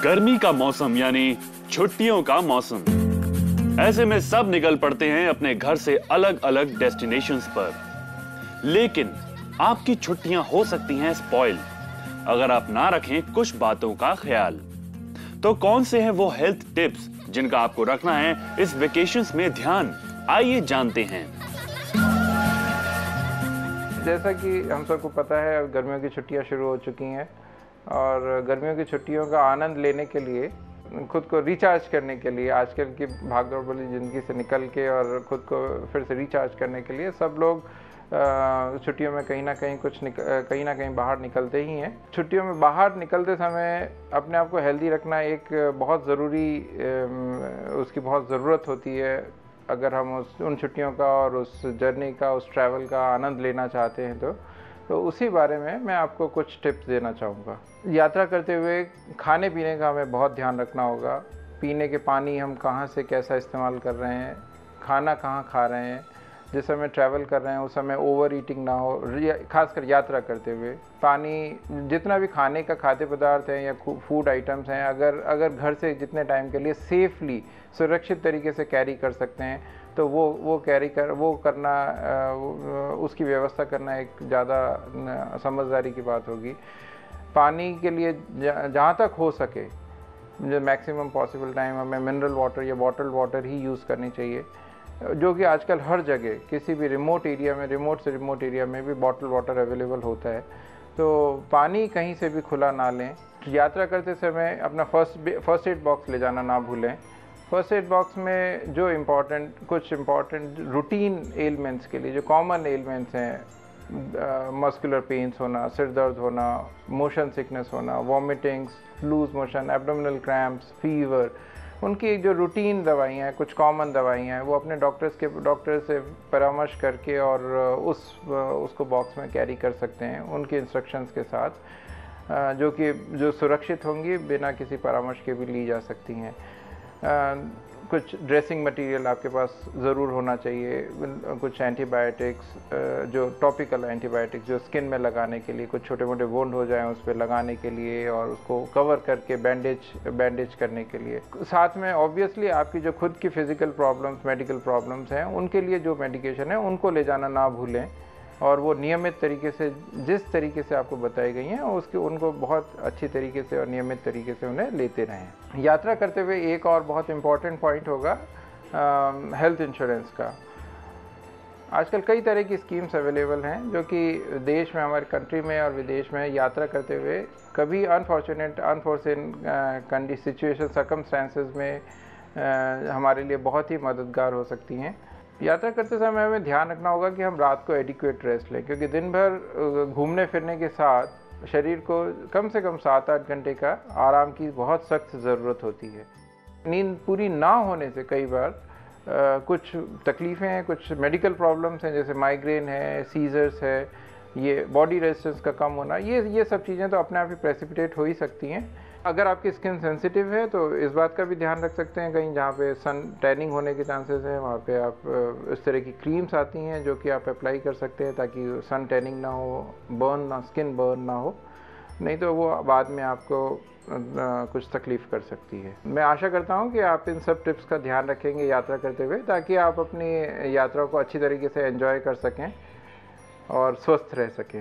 गर्मी का मौसम यानी छुट्टियों का मौसम। ऐसे में सब निकल पड़ते हैं अपने घर से अलग अलग डेस्टिनेशंस पर। लेकिन आपकी छुट्टियां हो सकती हैं स्पॉइल अगर आप ना रखें कुछ बातों का ख्याल। तो कौन से हैं वो हेल्थ टिप्स जिनका आपको रखना है इस वेकेशंस में ध्यान? आइए जानते हैं। जैसा कि हम सबको पता है, गर्मियों की छुट्टियां शुरू हो चुकी हैं और गर्मियों की छुट्टियों का आनंद लेने के लिए, खुद को रिचार्ज करने के लिए, आजकल की भागदौड़ भरी ज़िंदगी से निकल के और खुद को फिर से रिचार्ज करने के लिए सब लोग छुट्टियों में कहीं ना कहीं बाहर निकलते ही हैं। छुट्टियों में बाहर निकलते समय अपने आप को हेल्दी रखना एक बहुत ज़रूरी, उसकी बहुत ज़रूरत होती है अगर हम उन छुट्टियों का और उस जर्नी का, उस ट्रैवल का आनंद लेना चाहते हैं। तो उसी बारे में मैं आपको कुछ टिप्स देना चाहूँगा। यात्रा करते हुए खाने पीने का हमें बहुत ध्यान रखना होगा। पीने के पानी हम कहाँ से कैसा इस्तेमाल कर रहे हैं, खाना कहाँ खा रहे हैं, जिस समय ट्रैवल कर रहे हैं उस समय ओवर ईटिंग ना हो। खासकर यात्रा करते हुए पानी, जितना भी खाने का खाद्य पदार्थ है या फूड आइटम्स हैं, अगर घर से जितने टाइम के लिए सेफली, सुरक्षित तरीके से कैरी कर सकते हैं तो वो करना, उसकी व्यवस्था करना एक ज़्यादा समझदारी की बात होगी। पानी के लिए जहाँ तक हो सके जो मैक्सिमम पॉसिबल टाइम हमें मिनरल वाटर या बॉटल्ड वाटर ही यूज़ करनी चाहिए, जो कि आजकल हर जगह किसी भी रिमोट से रिमोट एरिया में भी बॉटल वाटर अवेलेबल होता है। तो पानी कहीं से भी खुला ना लें। यात्रा करते समय अपना फर्स्ट एड बॉक्स ले जाना ना भूलें। फर्स्ट एड बॉक्स में जो कुछ इम्पॉर्टेंट रूटीन एलिमेंट्स के लिए, जो कॉमन एलिमेंट्स हैं, मस्कुलर पेन्स होना, सिर दर्द होना, मोशन सिकनेस होना, vomitings, loose motion, abdominal cramps, fever, उनकी जो रूटीन दवाइयाँ हैं, कुछ कॉमन दवाइयाँ हैं, वो अपने डॉक्टर से परामर्श करके और उसको बॉक्स में कैरी कर सकते हैं उनके इंस्ट्रक्शंस के साथ, जो सुरक्षित होंगी, बिना किसी परामर्श के भी ली जा सकती हैं। कुछ ड्रेसिंग मटेरियल आपके पास ज़रूर होना चाहिए। कुछ एंटीबायोटिक्स, जो टॉपिकल एंटीबायोटिक्स जो स्किन में लगाने के लिए, कुछ छोटे मोटे वुंड हो जाएं उस पर लगाने के लिए और उसको कवर करके बैंडेज करने के लिए। साथ में ऑब्वियसली आपकी जो खुद की फिज़िकल प्रॉब्लम्स, मेडिकल प्रॉब्लम्स हैं, उनके लिए जो मेडिकेशन है उनको ले जाना ना भूलें और वो नियमित तरीके से, जिस तरीके से आपको बताई गई हैं उनको बहुत अच्छी तरीके से और नियमित तरीके से उन्हें लेते रहें। यात्रा करते हुए एक और बहुत इम्पॉर्टेंट पॉइंट होगा हेल्थ इंश्योरेंस का। आजकल कई तरह की स्कीम्स अवेलेबल हैं जो कि देश में, हमारे कंट्री में और विदेश में यात्रा करते हुए कभी अनफॉर्चुन सिचुएशन, सर्कमस्टेंसेस में हमारे लिए बहुत ही मददगार हो सकती हैं। यात्रा करते समय हमें ध्यान रखना होगा कि हम रात को एडिक्वेट रेस्ट लें, क्योंकि दिन भर घूमने फिरने के साथ शरीर को कम से कम 7-8 घंटे का आराम की बहुत सख्त ज़रूरत होती है। नींद पूरी ना होने से कई बार कुछ तकलीफ़ें हैं, कुछ मेडिकल प्रॉब्लम्स हैं, जैसे माइग्रेन है, सीजर्स है, ये बॉडी रेजिस्टेंस का कम होना, ये सब चीज़ें तो अपने आप ही प्रेसिपिटेट हो ही सकती हैं। अगर आपकी स्किन सेंसिटिव है तो इस बात का भी ध्यान रख सकते हैं, कहीं जहाँ पे सन टैनिंग होने के चांसेस हैं वहाँ पे आप इस तरह की क्रीम्स आती हैं जो कि आप अप्लाई कर सकते हैं ताकि सन टैनिंग ना हो, स्किन बर्न ना हो, नहीं तो वो बाद में आपको कुछ तकलीफ़ कर सकती है। मैं आशा करता हूँ कि आप इन सब टिप्स का ध्यान रखेंगे यात्रा करते हुए, ताकि आप अपनी यात्रा को अच्छी तरीके से एंजॉय कर सकें और स्वस्थ रह सकें।